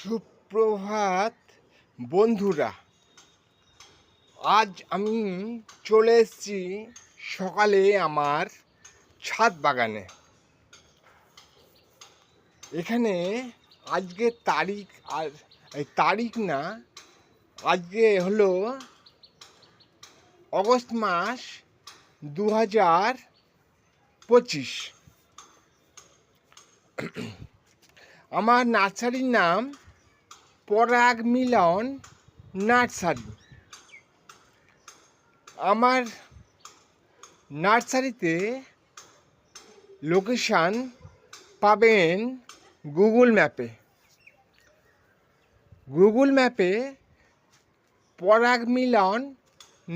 সুপ্রভাত বন্ধুরা। আজ আমি চলে এসেছি সকালে আমার ছাদ বাগানে। এখানে আজকে তারিখ আর তারিখ না, আজকে হলো অগস্ট মাস 2025। আমার নার্সারির নাম পরাগ মিলন নার্সারি। আমার নার্সারিতে লোকেশান পাবেন গুগল ম্যাপে পরাগ মিলন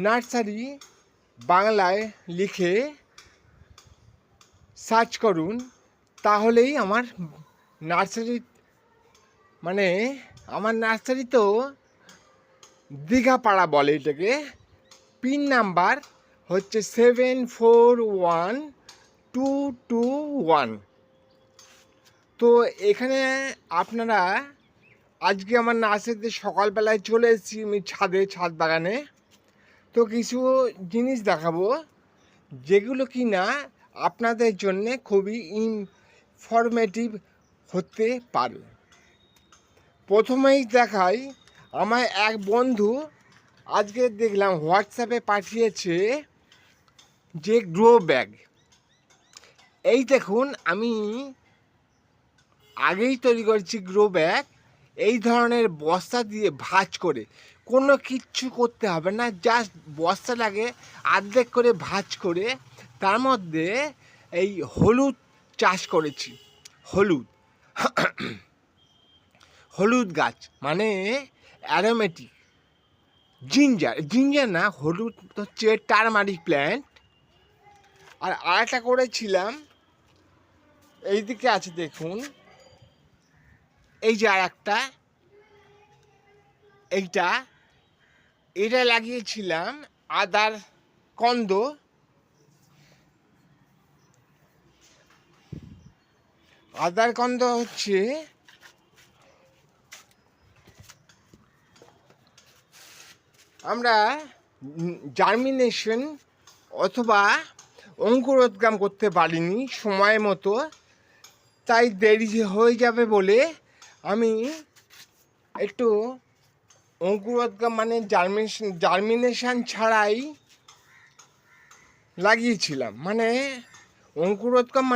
নার্সারি বাংলায় লিখে সার্চ করুন, তাহলেই আমার নার্সারি আমার নার্সারি তো দীঘাপাড়া বলে এটাকে। পিন নাম্বার হচ্ছে 741221। তো এখানে আপনারা আজকে আমার নার্সারিতে সকালবেলায় চলে এসেছি আমি ছাদ বাগানে। তো কিছু জিনিস দেখাবো যেগুলো কি না আপনাদের জন্যে খুবই ইনফরমেটিভ হতে পারে। প্রথমেই দেখাই, আমার এক বন্ধু আজকে দেখলাম হোয়াটসঅ্যাপে পাঠিয়েছে যে গ্রো ব্যাগ। এই দেখুন, আমি আগেই তৈরি করেছি গ্রো ব্যাগ। এই ধরনের বস্তা দিয়ে ভাঁজ করে, কোনো কিচ্ছু করতে হবে না, জাস্ট বস্তাটাকে অর্ধেক করে ভাঁজ করে তার মধ্যে এই হলুদ চাষ করেছি। হলুদ গাছ মানে অ্যারোমেটিক জিঞ্জার না, হলুদ হচ্ছে টারমারিক প্ল্যান্ট। আর আরেকটা করেছিলাম, এইদিকে আছে দেখুন, এই যে আর একটা, এটা লাগিয়েছিলাম আদার কন্দ। হচ্ছে আমরা জার্মিনেশন অথবা অঙ্কুরোদ্গম করতে পারিনি সময় মতো, তাই দেরি হয়ে যাবে বলে আমি একটু অঙ্কুরোদ্গম জার্মিনেশন ছাড়াই লাগিয়েছিলাম। অঙ্কুরোদ্গম